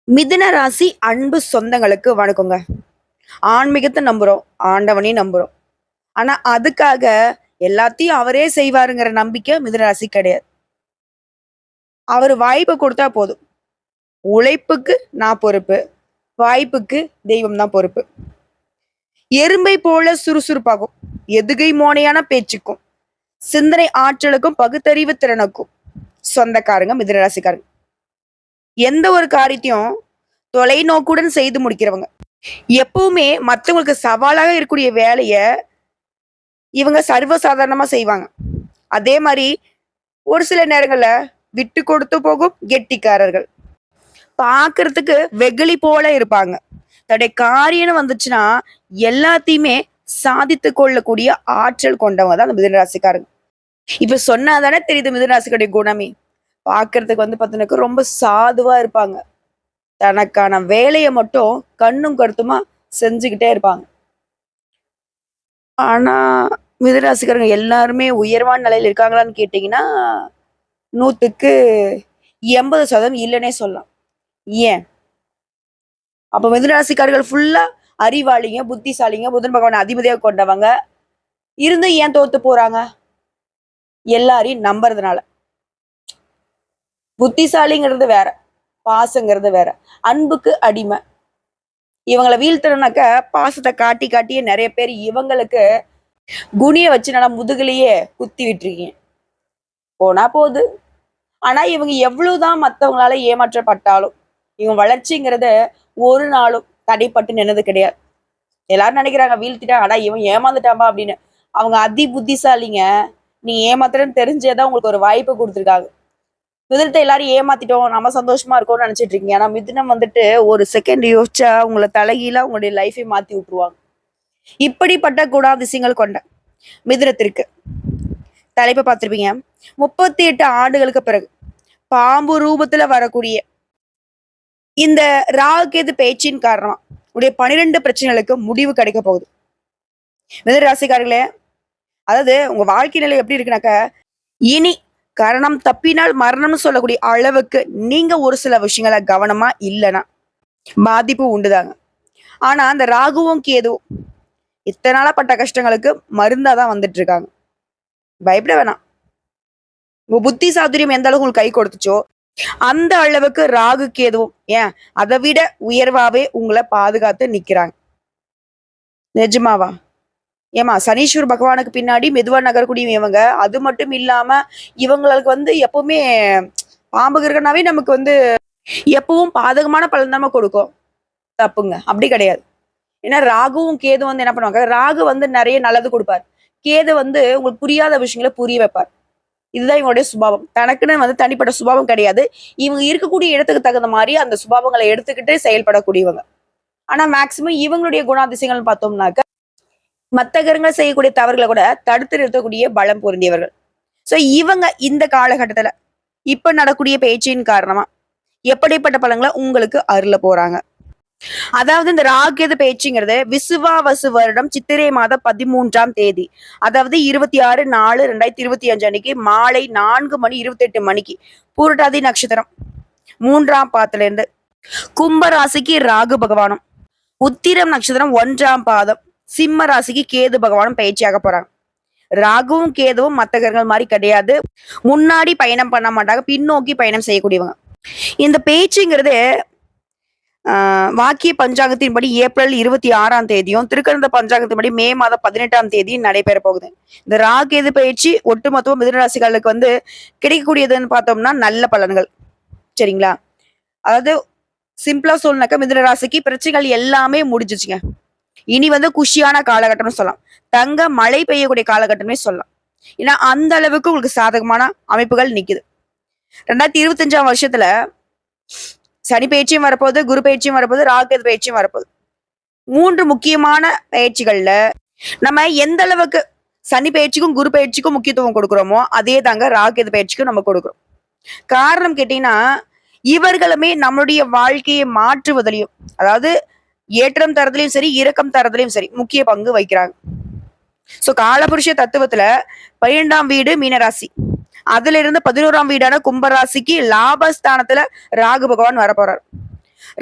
மிதுன ராசி அன்பு சொந்தங்களுக்கு வணக்கங்க. ஆன்மீகத்தை நம்புறோம், ஆண்டவனையும் நம்புறோம். ஆனா அதுக்காக எல்லாத்தையும் அவரே செய்வாருங்கிற நம்பிக்கை மிதுன ராசி கிடையாது. அவரு வாய்ப்பு கொடுத்தா போதும். உழைப்புக்கு நான் பொறுப்பு, வாய்ப்புக்கு தெய்வம் தான் பொறுப்பு. எறும்பை போல சுறுசுறுப்பாகும், எதுகை மோனையான பேச்சுக்கும், சிந்தனை ஆற்றலுக்கும், பகுத்தறிவு திறனுக்கும் சொந்தக்காரங்க மிதுன ராசிக்காரங்க. எந்த ஒரு காரியத்தையும் தொலைநோக்குடன் செய்து முடிக்கிறவங்க. எப்பவுமே மத்தவங்களுக்கு சவாலாக இருக்கக்கூடிய வேலைய இவங்க சர்வசாதாரணமா செய்வாங்க. அதே மாரி ஒரு சில நேரங்கள்ல விட்டு கொடுத்து போகும் கெட்டிக்காரர்கள். பார்க்கறதுக்கு வெகுளி போல இருப்பாங்க. தன்னுடைய காரியம்னு வந்துச்சுன்னா, எல்லாத்தையுமே சாதித்துக் கொள்ளக்கூடிய ஆற்றல் கொண்டவங்க தான் அந்த மிதுன ராசிக்காரங்க. இப்ப சொன்னா தானே தெரியுது மிதுன ராசிக்காருடைய குணமே. பார்க்கறதுக்கு பார்த்தீங்கன்னாக்க ரொம்ப சாதுவா இருப்பாங்க. தனக்கான வேலைய மட்டும் கண்ணும் கருத்துமா செஞ்சுகிட்டே இருப்பாங்க. ஆனா, மிதுனராசிக்காரங்க எல்லாருமே உயர்வான நிலையில இருக்காங்களான்னு கேட்டீங்கன்னா, 100க்கு 80% இல்லன்னே சொல்லலாம். ஏன்? அப்ப மிதுனராசிக்காரர்கள் ஃபுல்லா அறிவாளிங்க, புத்திசாலிங்க, புதன் பகவான அதிபதியா கொண்டவங்க. இருந்தும் ஏன் தோத்து போறாங்க? எல்லாரையும் நம்புறதுனால. புத்திசாலிங்கிறது வேற, பாசங்கிறது வேற. அன்புக்கு அடிமை. இவங்கள வீழ்த்தணும்னாக்க, பாசத்த காட்டி காட்டியே நெறைய பேர் இவங்களுக்கு குனிய வச்சு நல்லா முதுகுலயே குத்தி விட்டுருக்கீங்க. போனா போது. ஆனா இவங்க எவ்வளவுதான் மத்தவங்களால ஏமாற்றப்பட்டாலும், இவங்க வளர்ச்சிங்கிறத ஒரு நாளும் தடைப்பட்டு நின்னது கிடையாது. எல்லாரும் நினைக்கிறாங்க வீழ்த்திட்டான், ஆனா இவன் ஏமாந்துட்டான்பா அப்படின்னு. அவங்க அதி புத்திசாலிங்க. நீ ஏமாத்துறன்னு தெரிஞ்சேதான் உங்களுக்கு ஒரு வாய்ப்பு கொடுத்துருக்காங்க. மிதுனத்தை எல்லாரும் ஏமாத்திட்டோம், நம்ம சந்தோஷமா இருக்கோம்னு நினைச்சிட்டு இருக்கீங்க. ஆனா மிதுனம் ஒரு செகண்ட் யோசிச்சா உங்களை தலைகீழா உங்களுடைய லைஃபை மாத்தி விட்டுருவாங்க. இப்படிப்பட்ட குணாதிசயங்கள் கொண்ட மிதுனத்திற்கு தலைப்பை பார்த்திருப்பீங்க. 38 ஆண்டுகளுக்கு பிறகு பாம்பு ரூபத்துல வரக்கூடிய இந்த ராகுகேது பேச்சின் காரணமா உடைய 12 பிரச்சனைகளுக்கு முடிவு கிடைக்க போகுது. மிதுன ராசிக்காரர்களே, அதாவது உங்க வாழ்க்கை நிலை எப்படி இருக்குனாக்க, இனி கரணம் தப்பினால் மரணம்னு சொல்லக்கூடிய அளவுக்கு நீங்க ஒரு சில விஷயங்கள கவனமா இல்லைன்னா பாதிப்பு உண்டுதாங்க. ஆனா அந்த ராகுவும் கேதுவும் இத்தனை நாளா பட்ட கஷ்டங்களுக்கு மருந்தாதான் வந்துட்டு இருக்காங்க. பயப்பட வேணாம். உங்க புத்தி சாதுரியம் எந்த அளவுக்கு உங்களுக்கு கை கொடுத்துச்சோ அந்த அளவுக்கு ராகு கேதுவும் ஏன் அதை விட உயர்வாவே உங்களை பாதுகாத்து நிக்கிறாங்க. நிஜமாவா? ஏமா சனீஸ்வர் பகவானுக்கு பின்னாடி மெதுவா நகரக்கூடிய இவங்க, அது மட்டும் இல்லாம இவங்களுக்கு எப்பவுமே பாம்பு கிரகனாவே நமக்கு எப்பவும் பாதகமான பலன் தான் கொடுக்கும். தப்புங்க, அப்படி கிடையாது. ஏன்னா ராகுவும் கேது என்ன பண்ணுவாங்க, ராகு நிறைய நல்லது கொடுப்பார். கேது உங்களுக்கு புரியாத விஷயங்களை புரிய வைப்பார். இதுதான் இவங்களுடைய சுபாவம். தனக்குன்னு தனிப்பட்ட சுபாவம் கிடையாது. இவங்க இருக்கக்கூடிய இடத்துக்கு தகுந்த மாதிரி அந்த சுபாவங்களை எடுத்துக்கிட்டு செயல்படக்கூடியவங்க. ஆனா மேக்சிமம் இவங்களுடைய குணாதிசயங்கள்னு பார்த்தோம்னாக்க மத்த கிரகங்கள் செய்யக்கூடிய தவறுகளை கூட தடுத்து நிறுத்தக்கூடிய பலம் பொருந்தியவர்கள். சோ இவங்க இந்த காலகட்டத்துல இப்ப நடக்கூடிய பேச்சின் காரணமா எப்படிப்பட்ட பலன்களை உங்களுக்கு அருள போறாங்க. அதாவது இந்த ராகேது பேச்சுங்கிறது விசுவாவசு வருடம் சித்திரை மாதம் 13ஆம் தேதி, அதாவது 26/4/2025 அன்னைக்கு மாலை 4:28 பூரட்டாதி நட்சத்திரம் 3ஆம் பாதத்துல இருந்து கும்ப ராசிக்கு ராகு பகவானும், உத்திரம் நட்சத்திரம் 1ஆம் பாதம் சிம்ம ராசிக்கு கேது பகவானும் பயிற்சியாக போறாங்க. ராகுவும் கேதுவும் மத்த கிரகங்கள் மாதிரி கிடையாது. முன்னாடி பயணம் பண்ண மாட்டாங்க, பின்னோக்கி பயணம் செய்யக்கூடியவங்க. இந்த பேச்சுங்கிறது வாக்கிய பஞ்சாங்கத்தின்படி ஏப்ரல் 26ஆம் தேதியும், திருக்கணித பஞ்சாங்கத்தின்படி மே மாதம் 18ஆம் தேதியும் நடைபெற போகுது. இந்த ராகேது பயிற்சி ஒட்டுமொத்தம் மிதுனராசிகளுக்கு கிடைக்கக்கூடியதுன்னு பார்த்தோம்னா நல்ல பலன்கள். சரிங்களா? அதாவது சிம்பிளா சொல்லனாக்கா மிதுனராசிக்கு பிரச்சனைகள் எல்லாமே முடிஞ்சிச்சுங்க. இனி குஷியான காலகட்டம்னு சொல்லலாம். தங்க மழை பெய்யக்கூடிய காலகட்டமே சொல்லலாம். ஏன்னா அந்த அளவுக்கு உங்களுக்கு சாதகமான அமைப்புகள் நிக்குது. 2025ஆம் வருஷத்துல சனி பயிற்சியும் வரப்போகுது, குரு பயிற்சியும் வரப்போகுது, ராகுகேது பயிற்சியும் வரப்போகுது. 3 முக்கியமான பயிற்சிகள்ல நம்ம எந்த அளவுக்கு சனி பயிற்சிக்கும் குரு பயிற்சிக்கும் முக்கியத்துவம் கொடுக்குறோமோ அதே தாங்க ராகுகேது பயிற்சிக்கும் நம்ம கொடுக்குறோம். காரணம் கேட்டீங்கன்னா, இவர்களுமே நம்மளுடைய வாழ்க்கையை மாற்றுவதிலையும், அதாவது ஏற்றம் தரதுலையும் சரி, இறக்கம் தரதுலையும் சரி முக்கிய பங்கு வகிக்கிறாங்க. சோ காலபுருஷ தத்துவத்துல 12ஆம் வீடு மீனராசி, அதுல இருந்து 11ஆம் வீடான கும்பராசிக்கு லாபஸ்தானத்துல ராகு பகவான் வரப்போறார்.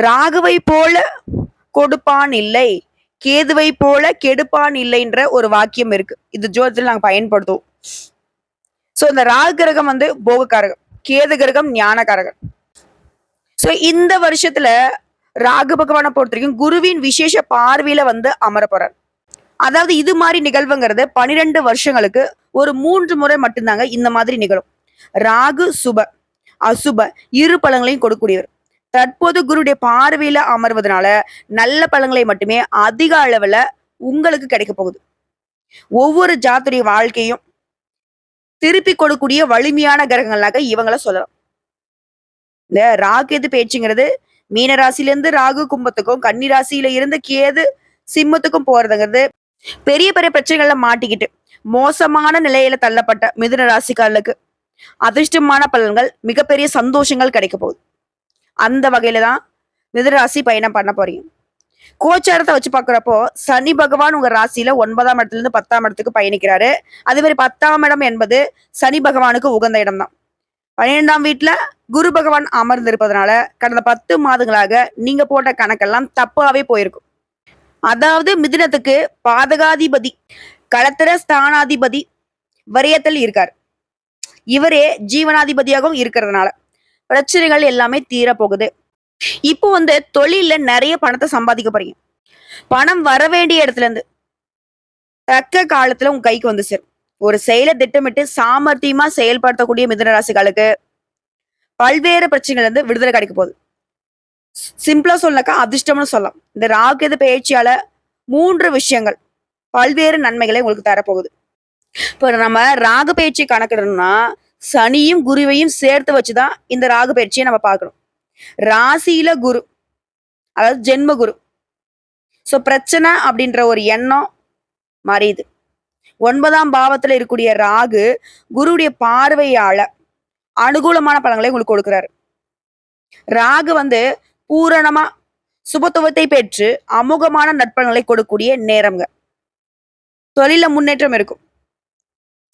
ராகுவை போல கொடுப்பான் இல்லை, கேதுவை போல கெடுப்பான் இல்லைன்ற ஒரு வாக்கியம் இருக்கு. இது ஜோதிடத்தில் நாங்க பயன்படுத்துவோம். சோ இந்த ராகு கிரகம் வந்து போகக்காரகம், கேது கிரகம் ஞானக்காரகம். சோ இந்த வருஷத்துல ராகு பகவானை பொறுத்த வரைக்கும் குருவின் விசேஷ பார்வையில வந்து அமர போறார். அதாவது இது மாதிரி நிகழ்வுங்கிறது 12 வருஷங்களுக்கு ஒரு 3 முறை மட்டும்தாங்க இந்த மாதிரி நிகழும். ராகு சுப அசுப இரு பலன்களையும் கொடுக்கக்கூடியவர். தற்போது குருடைய பார்வையில அமர்வதனால நல்ல பலன்களை மட்டுமே அதிக அளவுல உங்களுக்கு கிடைக்க போகுது. ஒவ்வொரு ஜாத்துடைய வாழ்க்கையும் திருப்பி கொடுக்கக்கூடிய வலிமையான கிரகங்களாக இவங்கள சொல்லலாம். இந்த ராகு பேச்சுங்கிறது மீன ராசியிலிருந்து ராகு கும்பத்துக்கும், கன்னி ராசியில இருந்து கேது சிம்மத்துக்கும் போறதுங்கிறது பெரிய பெரிய பிரச்சனைகள்ல மாட்டிக்கிட்டு மோசமான நிலையில தள்ளப்பட்ட மிதுன ராசிக்காரர்களுக்கு அதிர்ஷ்டமான பலன்கள், மிகப்பெரிய சந்தோஷங்கள் கிடைக்க போகுது. அந்த வகையில தான் மிதுன ராசி பயணம் பண்ண போறீங்க. கோச்சாரத்தை வச்சு பாக்குறப்போ சனி பகவான் உங்க ராசியில 9ஆம் இடத்துல இருந்து 10ஆம் இடத்துக்கு பயணிக்கிறாரு. அதே மாதிரி 10ஆம் இடம் என்பது சனி பகவானுக்கு உகந்த இடம் தான். 12ஆம் வீட்டுல குரு பகவான் அமர்ந்திருப்பதனால கடந்த 10 மாதங்களாக நீங்க போட்ட கணக்கெல்லாம் தப்பாவே போயிருக்கும். அதாவது மிதுனத்துக்கு பாதகாதிபதி களத்திர ஸ்தானாதிபதி வரியத்தில் இருக்கார். இவரே ஜீவனாதிபதியாகவும் இருக்கிறதுனால பிரச்சனைகள் எல்லாமே தீர போகுது. இப்போ வந்து தொழில நிறைய பணத்தை சம்பாதிக்க போறீங்க. பணம் வர வேண்டிய இடத்துல இருந்து தக்க காலத்துல உங்க கைக்கு வந்து சேரும். ஒரு செயலை திட்டமிட்டு சாமர்த்தியமா செயல்படுத்தக்கூடிய மிதுன ராசிகளுக்கு பல்வேறு பிரச்சனைகள் இருந்து விடுதலை கிடைக்க போகுது. சிம்பிளா சொல்லனாக்கா அதிர்ஷ்டம்னு சொல்லலாம். இந்த ராகு பயிற்சியால 3 விஷயங்கள் பல்வேறு நன்மைகளை உங்களுக்கு தரப்போகுது. இப்போ நம்ம ராகு பயிற்சி கணக்கிடணும்னா சனியும் குருவையும் சேர்த்து வச்சுதான் இந்த ராகு பயிற்சியை நம்ம பார்க்கணும். ராசியில குரு, அதாவது ஜென்ம குரு. சோ பிரச்சனை அப்படின்ற ஒரு எண்ணம் மறையுது. 9ஆம் பாவத்துல இருக்கக்கூடிய ராகு குருவுடைய பார்வையால அனுகூலமான பலன்களை உங்களுக்கு கொடுக்கிறாரு. ராகு வந்து பூரணமா சுபத்துவத்தை பெற்று அமோகமான நற்பலன்களை கொடுக்கக்கூடிய நேரம்ங்க. தொழில முன்னேற்றம் இருக்கும்.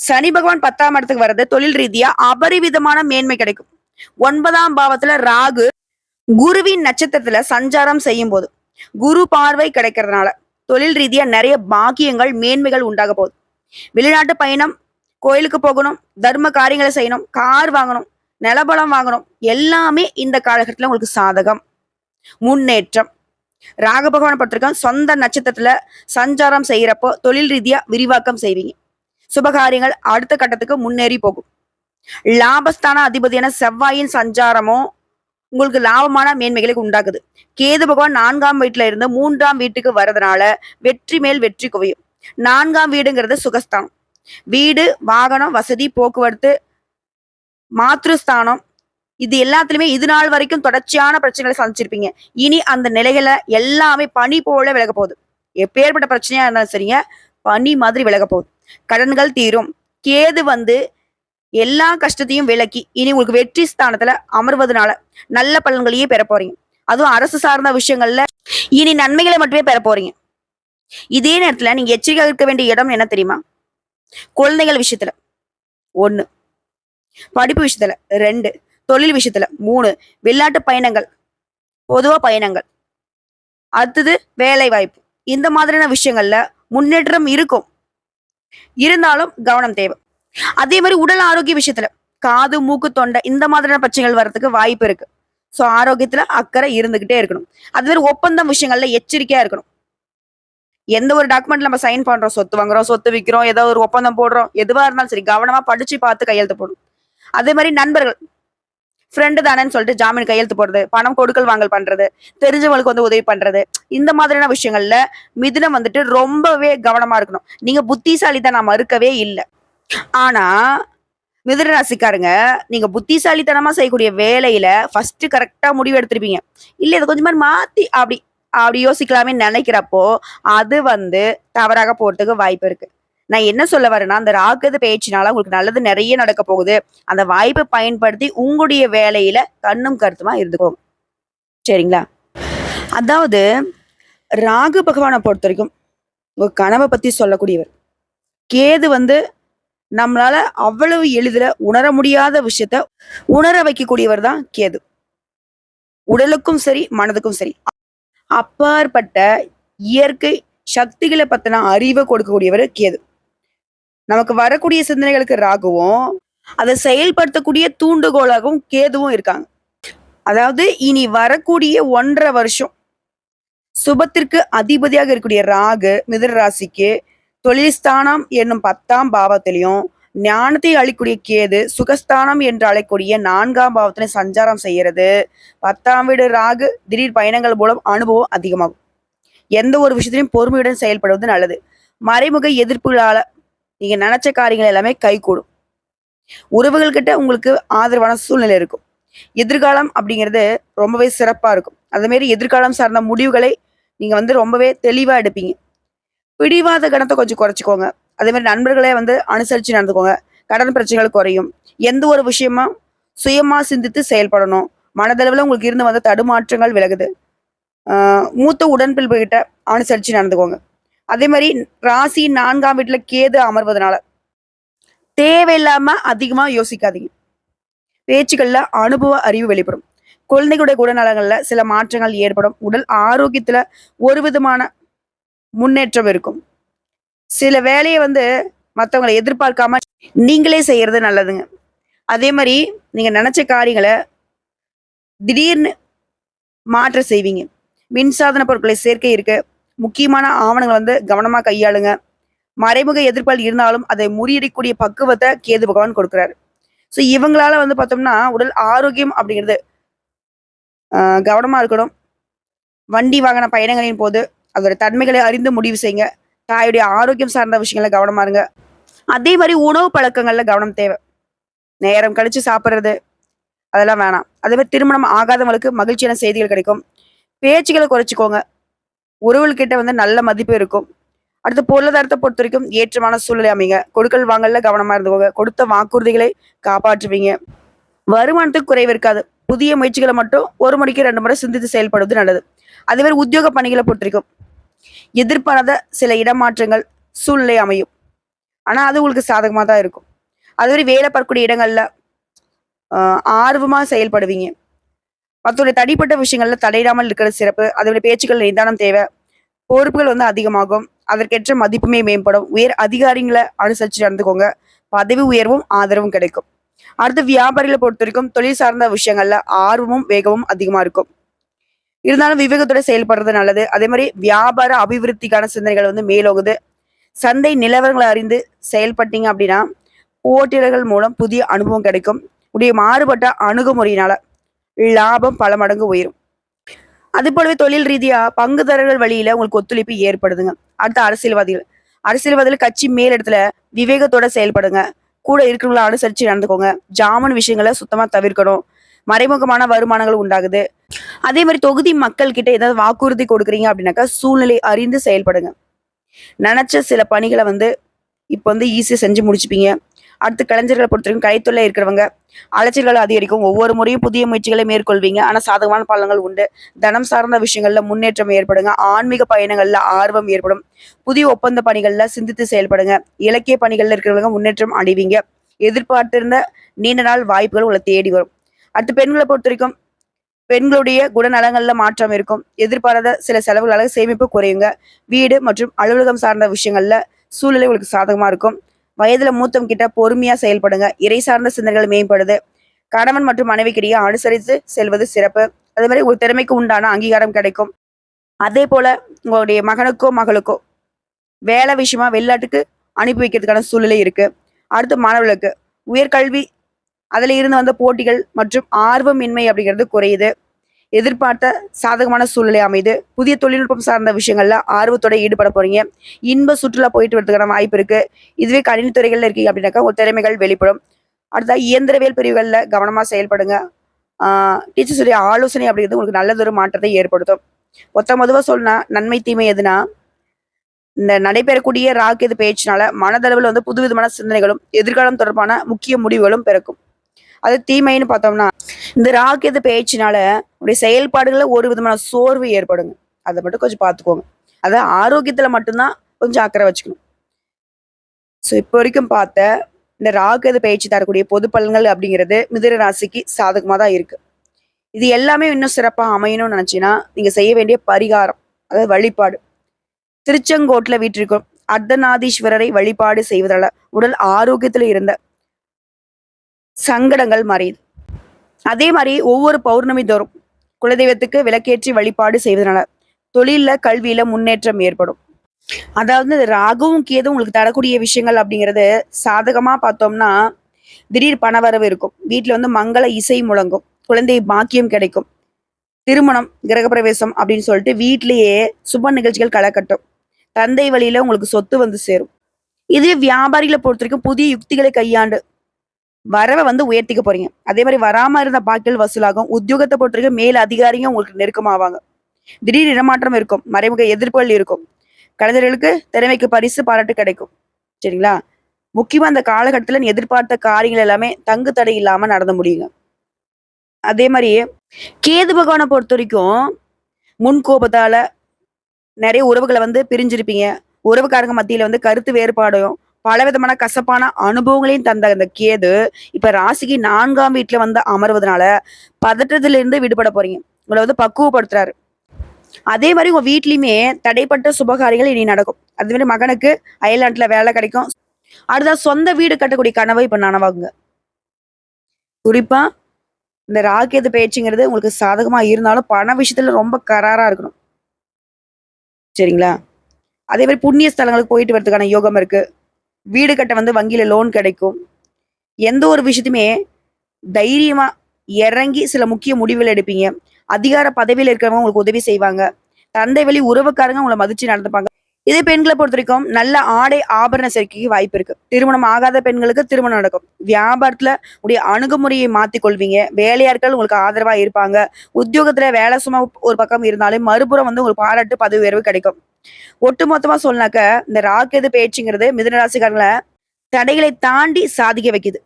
சனி பகவான் 10ஆம் இடத்துக்கு வர்றது தொழில் ரீதியா அபரிவிதமான மேன்மை கிடைக்கும். 9ஆம் பாவத்துல ராகு குருவின் நட்சத்திரத்துல சஞ்சாரம் செய்யும் போது குரு பார்வை கிடைக்கிறதுனால தொழில் ரீதியா நிறைய பாக்கியங்கள் மேன்மைகள் உண்டாக போகுது. வெளிநாட்டு பயணம், கோயிலுக்கு போகணும், தர்ம காரியங்களை செய்யணும், கார் வாங்கணும், நிலபலம் வாங்கணும், எல்லாமே இந்த காலகட்டத்துல உங்களுக்கு சாதகம், முன்னேற்றம். ராக பகவானை பொறுத்திருக்கோம் சொந்த நட்சத்திரத்துல சஞ்சாரம் செய்யறப்போ தொழில் ரீதியா விரிவாக்கம் செய்வீங்க. சுபகாரியங்கள் அடுத்த கட்டத்துக்கு முன்னேறி போகும். லாபஸ்தான அதிபதியான செவ்வாயின் சஞ்சாரமும் உங்களுக்கு லாபமான மேன்மைகளை உண்டாக்குது. கேது பகவான் 4ஆம் வீட்டுல இருந்து 3ஆம் வீட்டுக்கு வர்றதுனால வெற்றி மேல் வெற்றி குவியும். 4ஆம் வீடுங்கிறது சுகஸ்தானம். வீடு, வாகனம், வசதி, போக்குவரத்து, மாத்ருஸ்தானம், இது எல்லாத்துலயுமே இது நாள் வரைக்கும் தொடர்ச்சியான பிரச்சனைகளை சந்திச்சிருப்பீங்க. இனி அந்த நிலைகளை எல்லாமே பனி போல விலக போகுது. எப்பேற்பட்ட பிரச்சனையா இருந்தாலும் சரிங்க, பனி மாதிரி விலக போகுது. கடன்கள் தீரும். கேது வந்து எல்லா கஷ்டத்தையும் விலக்கி இனி உங்களுக்கு வெற்றி ஸ்தானத்துல அமர்வதனால நல்ல பலன்களையே பெற போறீங்க. அதுவும் அரசு சார்ந்த விஷயங்கள்ல இனி நன்மைகளை மட்டுமே பெற போறீங்க. இதே நேரத்துல நீங்க எச்சரிக்கையாக இருக்க வேண்டிய இடம் என்ன தெரியுமா? குழந்தைகள் விஷயத்துல 1, படிப்பு விஷயத்துல 2, தொழில் விஷயத்துல 3, வெளிநாட்டு பயணங்கள், பொதுவா பயணங்கள், அடுத்தது வேலை வாய்ப்பு, இந்த மாதிரியான விஷயங்கள்ல முன்னேற்றம் இருக்கும். இருந்தாலும் கவனம் தேவை. அதே மாதிரி உடல் ஆரோக்கிய விஷயத்துல காது, மூக்கு, தொண்டை இந்த மாதிரியான பிரச்சனைகள் வர்றதுக்கு வாய்ப்பு இருக்கு. சோ ஆரோக்கியத்துல அக்கறை இருந்துகிட்டே இருக்கணும். அது மாதிரி ஒப்பந்தம் விஷயங்கள்ல எச்சரிக்கையா இருக்கணும். எந்த ஒரு டாக்குமெண்ட்ல நம்ம சைன் பண்றோம், சொத்து வாங்குறோம், சொத்து விற்கிறோம், ஏதோ ஒரு ஒப்பந்தம் போடுறோம், எதுவா இருந்தாலும் சரி கவனமா படிச்சு பார்த்து கையெழுத்து போடணும். அதே மாதிரி நண்பர்கள், ஃப்ரெண்டு தானேன்னு சொல்லிட்டு ஜாமீன் கையெழுத்து போடுறது, பணம் கொடுக்கல் வாங்கல் பண்றது, தெரிஞ்சவங்களுக்கு வந்து உதவி பண்றது, இந்த மாதிரியான விஷயங்கள்ல மிதுனம் வந்துட்டு ரொம்பவே கவனமா இருக்கணும். நீங்க புத்திசாலித்தனம் மறுக்கவே இல்லை. ஆனா மிதுன ராசிக்காரங்க நீங்க புத்திசாலித்தனமா செய்யக்கூடிய வேலையில ஃபர்ஸ்ட் கரெக்டா முடிவு எடுத்திருப்பீங்க. இல்ல இதை கொஞ்சமா மாத்தி அப்படி அப்படி யோசிக்கலாமே நினைக்கிறப்போ அது வந்து தவறாக போறதுக்கு வாய்ப்பு இருக்கு. நான் என்ன சொல்ல வரேன்னா, அந்த ராகு பயிற்சினால உங்களுக்கு நல்லது நிறைய நடக்க போகுது. அந்த வாய்ப்பை பயன்படுத்தி உங்களுடைய வேலையில கண்ணும் கருத்துமா இருந்துக்கோங்க. சரிங்களா? அதாவது ராகு பகவானை பொறுத்த வரைக்கும் உங்க கனவை பத்தி சொல்லக்கூடியவர். கேது வந்து நம்மளால அவ்வளவு எளிதில் உணர முடியாத விஷயத்த உணர வைக்கக்கூடியவர் தான் கேது. உடலுக்கும் சரி மனதுக்கும் சரி அப்பாற்பட்ட இயற்கை சக்திகளை பத்தின அறிவை கொடுக்கக்கூடியவர் கேது. நமக்கு வரக்கூடிய சிந்தனைகளுக்கு ராகுவும் அதை செயல்படுத்தக்கூடிய தூண்டுகோலாகவும் கேதுவும் இருக்காங்க. அதாவது இனி வரக்கூடிய 1.5 வருஷம் சுபத்திற்கு அதிபதியாக இருக்கக்கூடிய ராகு மிதுன ராசிக்கு தொழில் ஸ்தானம் என்னும் 10ஆம் பாவத்திலையும், ஞானத்தை அளிக்கூடிய கேது சுகஸ்தானம் என்று அழைக்கூடிய 4ஆம் பாவத்திலையும் சஞ்சாரம் செய்யறது 10ஆம் வீடு ராகு திடீர் பயணங்கள் மூலம் அனுபவம் அதிகமாகும். எந்த ஒரு விஷயத்திலையும் பொறுமையுடன் செயல்படுவது நல்லது. மறைமுக எதிர்ப்புகளால நீங்க நினைச்ச காரியங்கள் எல்லாமே கைகூடும். உறவுகள் கிட்ட உங்களுக்கு ஆதரவான சூழ்நிலை இருக்கும். எதிர்காலம் அப்படிங்கிறது ரொம்பவே சிறப்பா இருக்கும். அதே மாதிரி எதிர்காலம் சார்ந்த முடிவுகளை நீங்க ரொம்பவே தெளிவா எடுப்பீங்க. பிடிவாத கணத்தை கொஞ்சம் குறைச்சிக்கோங்க. அதே மாதிரி நண்பர்களே அனுசரிச்சு நடந்துக்கோங்க. கடன் பிரச்சனைகள் குறையும். எந்த ஒரு விஷயமா சுயமா சிந்தித்து செயல்படணும். மனதளவில் உங்களுக்கு இருந்து வந்த தடுமாற்றங்கள் விலகுது. மூத்த உடன்பிறப்புகிட்ட அனுசரிச்சு நடந்துக்கோங்க. அதே மாதிரி ராசி 4ஆம் வீட்டுல கேது அமர்வதனால தேவையில்லாம அதிகமா யோசிக்காதீங்க. பேச்சுக்கள்ல அனுபவ அறிவு வெளிப்படும். குழந்தைகளுடைய குணநலங்கள்ல சில மாற்றங்கள் ஏற்படும். உடல் ஆரோக்கியத்துல ஒரு விதமான முன்னேற்றம் இருக்கும். சில வேலையை மற்றவங்களை எதிர்பார்க்காம நீங்களே செய்யறது நல்லதுங்க. அதே மாதிரி நீங்க நினைச்ச காரியங்களை திடீர்னு மாற்ற செய்வீங்க. மின்சாதன பொருட்களை சேர்க்கை இருக்கு. முக்கியமான ஆவணங்களை கவனமா கையாளுங்க. மறைமுக எதிர்ப்பால் இருந்தாலும் அதை முறியடிக்கூடிய பக்குவத்தை கேது பகவான் கொடுக்குறாரு. ஸோ இவங்களால பார்த்தோம்னா உடல் ஆரோக்கியம் அப்படிங்கிறது கவனமா இருக்கணும். வண்டி வாகன பயணங்களின் போது அதோட தன்மைகளை அறிந்து முடிவு செய்யுங்க. தாயுடைய ஆரோக்கியம் சார்ந்த விஷயங்கள கவனமா இருங்க. அதே மாதிரி உணவு பழக்கங்கள்ல கவனம் தேவை. நேரம் கழிச்சு சாப்பிட்றது அதெல்லாம் வேணாம். அதே மாதிரி திருமணம் ஆகாதவங்களுக்கு மகிழ்ச்சியான செய்திகள் கிடைக்கும். பேச்சுக்களை குறைச்சிக்கோங்க. உறவுகிட்ட நல்ல மதிப்பு இருக்கும். அடுத்து பொருளாதாரத்தை பொறுத்த வரைக்கும் ஏற்றமான சூழ்நிலை அமைங்க. கொடுக்கல் வாங்கல்ல கவனமா இருந்துக்கோங்க. கொடுத்த வாக்குறுதிகளை காப்பாற்றுவீங்க. வருமானத்துக்கு குறைவு இருக்காது. புதிய முயற்சிகளை மட்டும் 1 முறைக்கு 2 முறை சிந்தித்து செயல்படுவது நல்லது. அதே மாதிரி உத்தியோக பணிகளை பொறுத்த வரைக்கும் எதிர்பாராத சில இடமாற்றங்கள் சூழ்நிலை அமையும். ஆனா அது உங்களுக்கு சாதகமா தான் இருக்கும். அது மாதிரி வேலை பார்க்கக்கூடிய இடங்கள்ல ஆர்வமா செயல்படுவீங்க. மற்றொரு தனிப்பட்ட விஷயங்கள்ல தடையிடாமல் இருக்கிறது சிறப்பு. அதோட பேச்சுக்கள் நிதானம் தேவை. பொறுப்புகள் அதிகமாகும். அதற்கேற்ற மதிப்புமே மேம்படும். உயர் அதிகாரிகளை அனுசரிச்சு நடந்துக்கோங்க. பதவி உயர்வும் ஆதரவும் கிடைக்கும். அடுத்து வியாபாரிகளை பொறுத்த வரைக்கும் தொழில் சார்ந்த விஷயங்கள்ல ஆர்வமும் வேகமும் அதிகமா இருக்கும். இருந்தாலும் விவேகத்தோட செயல்படுறது நல்லது. அதே மாதிரி வியாபார அபிவிருத்திக்கான சிந்தனைகள் மேலோகுது. சந்தை நிலவரங்களை அறிந்து செயல்பட்டீங்க அப்படின்னா போட்டியாளர்கள் மூலம் புதிய அனுபவம் கிடைக்கும். உடைய மாறுபட்ட அணுகுமுறையினால லாபம் பல மடங்கு உயரும். அது போலவே தொழில் ரீதியா பங்குதாரர்கள் வழியில உங்களுக்கு ஒத்துழைப்பு ஏற்படுதுங்க. அடுத்த அரசியல்வாதிகள் கட்சி மேலிடத்துல விவேகத்தோட செயல்படுங்க. கூட இருக்கிறவங்கள அனுசரிச்சு நடந்துக்கோங்க. ஜாமீன் விஷயங்களை சுத்தமா தவிர்க்கணும். மறைமுகமான வருமானங்கள் உண்டாகுது. அதே மாதிரி தொகுதி மக்கள் கிட்ட ஏதாவது வாக்குறுதி கொடுக்குறீங்க அப்படின்னாக்கா சூழ்நிலை அறிந்து செயல்படுங்க. நினைச்ச சில பணிகளை இப்போ ஈஸியா செஞ்சு முடிச்சுப்பீங்க. அடுத்து கலைஞர்களை பொறுத்தவரைக்கும் கைத்தொல்லை இருக்கிறவங்க அலைச்சல்கள் அதிகரிக்கும். ஒவ்வொரு முறையும் புதிய முயற்சிகளை மேற்கொள்வீங்க. ஆனா சாதகமான பலன்கள் உண்டு. தனம் சார்ந்த விஷயங்கள்ல முன்னேற்றம் ஏற்படுங்க. ஆன்மீக பயணங்கள்ல ஆர்வம் ஏற்படும். புதிய ஒப்பந்த பணிகள்ல சிந்தித்து செயல்படுங்க. இலக்கிய பணிகள்ல இருக்கிறவங்க முன்னேற்றம் அடைவீங்க. எதிர்பார்த்திருந்த நீண்ட நாள் வாய்ப்புகள் உங்களை தேடி வரும். அடுத்து பெண்களை பொறுத்த வரைக்கும் பெண்களுடைய குணநலங்கள்ல மாற்றம் இருக்கும். எதிர்பாராத சில செலவுகளால சேமிப்பு குறையுங்க. வீடு மற்றும் அலுவலகம் சார்ந்த விஷயங்கள்ல சூழ்நிலை உங்களுக்கு சாதகமா இருக்கும். வயதுல மூத்தம் கிட்ட பொறுமையா செயல்படுங்க. இறை சார்ந்த சிந்தனைகள் மேம்படுது. கணவன் மற்றும் மனைவிக்கிடையே அனுசரித்து செல்வது சிறப்பு. அதே மாதிரி ஒரு திறமைக்கு உண்டான அங்கீகாரம் கிடைக்கும். அதே போல உங்களுடைய மகனுக்கோ மகளுக்கோ வேலை விஷயமா வெளிநாட்டுக்கு அனுப்பி வைக்கிறதுக்கான சூழ்நிலை இருக்கு. அடுத்து மாணவர்களுக்கு உயர்கல்வி அதுல இருந்து வந்த போட்டிகள் மற்றும் ஆர்வமின்மை அப்படிங்கிறது குறையுது. எதிர்பார்த்த சாதகமான சூழ்நிலை அமைது. புதிய தொழில்நுட்பம் சார்ந்த விஷயங்கள்ல ஆர்வத்தோட ஈடுபட போறீங்க. இன்ப சுற்றுலா போயிட்டு வரதுக்கான வாய்ப்பு இருக்கு. இதுவே கணினி துறைகள்ல இருக்கீங்க அப்படின்னாக்கா ஒரு திறமைகள் வெளிப்படும். அடுத்த இயந்திரவியல் பிரிவுகள்ல கவனமா செயல்படுங்க. டீச்சர்ஸுடைய ஆலோசனை அப்படிங்கிறது உங்களுக்கு நல்லதொரு மாற்றத்தை ஏற்படுத்தும். மொத்தமா சொன்னா நன்மை தீமை எதுனா இந்த நடைபெறக்கூடிய ராக்கெது பேச்சினால மனதளவில் புதுவிதமான சிந்தனைகளும் எதிர்காலம் தொடர்பான முக்கிய முடிவுகளும் பிறக்கும். அது தீமைன்னு பார்த்தோம்னா இந்த ராக்கெது பேச்சினால உடைய செயல்பாடுகள்ல ஒரு விதமான சோர்வு ஏற்படுங்க. அதை மட்டும் கொஞ்சம் பார்த்துக்கோங்க. அதை ஆரோக்கியத்துல மட்டும்தான் கொஞ்சம் அக்கறை வச்சுக்கணும். ஸோ இப்போ வரைக்கும் பார்த்த இந்த ராக்கெது பயிற்சி தரக்கூடிய பொது பலன்கள் அப்படிங்கிறது மிதுன ராசிக்கு சாதகமாக தான் இருக்கு. இது எல்லாமே இன்னும் சிறப்பா அமையணும்னு நினைச்சீங்கன்னா நீங்க செய்ய வேண்டிய பரிகாரம், அதாவது வழிபாடு. திருச்செங்கோட்டுல வீற்றிருக்கும் அர்த்தநாதீஸ்வரரை வழிபாடு செய்வதால உடல் ஆரோக்கியத்துல இருந்த சங்கடங்கள் மறையுது. அதே மாதிரி ஒவ்வொரு பௌர்ணமி தோறும் குலதெய்வத்துக்கு விளக்கேற்றி வழிபாடு செய்வதனால தொழில்ல கல்வியில முன்னேற்றம் ஏற்படும். அதாவது ராகுவும் கேதுவும் உங்களுக்கு தரக்கூடிய விஷயங்கள் அப்படிங்கிறது சாதகமா பார்த்தோம்னா திடீர் பணவரவு இருக்கும். வீட்டுல வந்து மங்கள இசை முழங்கும், குழந்தை பாக்கியம் கிடைக்கும், திருமணம், கிரகப்பிரவேசம் அப்படின்னு சொல்லிட்டு வீட்டிலேயே சுப நிகழ்ச்சிகள் களை கட்டும். தந்தை வழியில உங்களுக்கு சொத்து வந்து சேரும். இதே வியாபாரிகளை பொறுத்த வரைக்கும் புதிய யுக்திகளை கையாண்டு வரவை வந்து உயர்த்திக்க போறீங்க. அதே மாதிரி வராம இருந்த பாக்கிகள் வசூலாகும். உத்தியோகத்தை பொறுத்த வரைக்கும் மேல் அதிகாரிங்க உங்களுக்கு நெருக்கமாவாங்க. திடீர் இடமாற்றம் இருக்கும், மறைமுக எதிர்ப்புகள் இருக்கும். கலைஞர்களுக்கு திறமைக்கு பரிசு பாராட்டு கிடைக்கும். சரிங்களா? முக்கியமா அந்த காலகட்டத்துல நீ எதிர்பார்த்த காரியங்கள் எல்லாமே தங்கு தடை இல்லாம நடந்து முடியுங்க. அதே மாதிரி கேது பகவானை பொறுத்த வரைக்கும் முன் கோபத்தால நிறைய உறவுகளை வந்து பிரிஞ்சிருப்பீங்க. உறவுக்காரங்க மத்தியில வந்து கருத்து வேறுபாடும் பலவிதமான கசப்பான அனுபவங்களையும் தந்த அந்த கேது இப்ப ராசிக்கு 4ஆம் வீட்டுல வந்து அமர்வதனால பதற்றத்துல இருந்து விடுபட போறீங்க. உங்களை வந்து பக்குவப்படுத்துறாரு. அதே மாதிரி உங்க வீட்லயுமே தடைப்பட்ட சுபகாரியங்கள் இனி நடக்கும். அது மாதிரி மகனுக்கு அயல்நாட்டுல வேலை கிடைக்கும். அடுத்தா சொந்த வீடு கட்டக்கூடிய கனவை இப்ப நனவாகுங்க. குறிப்பா இந்த ராகேது பயிற்சிங்கிறது உங்களுக்கு சாதகமா இருந்தாலும் பண விஷயத்துல ரொம்ப கராரா இருக்கணும். சரிங்களா? அதே மாதிரி புண்ணிய ஸ்தலங்களுக்கு போயிட்டு வரதுக்கான யோகம் இருக்கு. வீடு கட்ட வந்து வங்கியில லோன் கிடைக்கும். எந்த ஒரு விஷயத்தையுமே தைரியமா இறங்கி சில முக்கிய முடிவுகள் எடுப்பீங்க. அதிகார பதவியில இருக்கிறவங்க உங்களுக்கு உதவி செய்வாங்க. தந்தை வழி உறவுக்காரங்க உங்களை மதிச்சு நடந்துப்பாங்க. இதே பெண்களை பொறுத்த வரைக்கும் நல்ல ஆடை ஆபரண சேர்க்கைக்கு வாய்ப்பு இருக்கு. திருமணம் ஆகாத பெண்களுக்கு திருமணம் நடக்கும். வியாபாரத்துல உடைய அணுகுமுறையை மாத்திக் கொள்வீங்க. வேலையாட்கள் உங்களுக்கு ஆதரவா இருப்பாங்க. உத்தியோகத்துல வேலை சும்மா ஒரு பக்கம் இருந்தாலும் மறுபுறம் வந்து உங்களுக்கு பாராட்டு பதவி உயர்வு கிடைக்கும். ஒட்டுமொத்தமா சொன்னாக்க இந்த ராக்கெது பேச்சுங்கிறது மிதுனராசிக்காரங்களை தடைகளை தாண்டி சாதிக்க வைக்குது.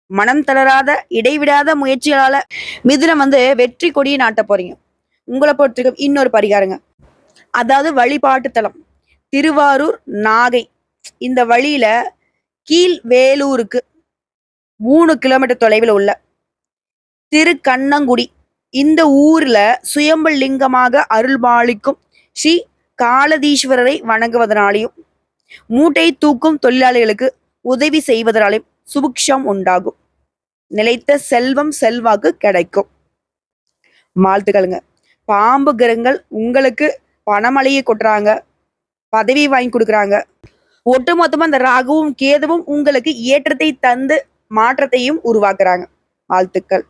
மனம் தளராத இடைவிடாத முயற்சிகளால மிதுனம் வந்து வெற்றி கொடியை நாட்ட போறீங்க. உங்களை பொறுத்திருக்கும் இன்னொரு பரிகாரங்க, அதாவது வழிபாட்டு தலம் திருவாரூர் நாகை. இந்த வழியில கீழ் வேலூருக்கு 3 கிலோமீட்டர் தொலைவில் உள்ள திருக்கண்ணங்குடி இந்த ஊர்ல சுயம்பு லிங்கமாக அருள்பாலிக்கும் ஸ்ரீ காலதீஸ்வரரை வணங்குவதனாலையும் மூட்டை தூக்கும் தொழிலாளிகளுக்கு உதவி செய்வதனாலையும் சுபிக்ஷம் உண்டாகும். நிலைத்த செல்வம் செல்வாக்கு கிடைக்கும். வாழ்த்துக்களுங்க. பாம்பு கிரகங்கள் உங்களுக்கு பணமழையை கொட்டுறாங்க, பதவி வாங்கி கொடுக்குறாங்க. ஒட்டுமொத்தமா அந்த ராகுவும் கேதுவும் உங்களுக்கு ஏற்றத்தை தந்து மாற்றத்தையும் உருவாக்குறாங்க. வாழ்த்துக்கள்.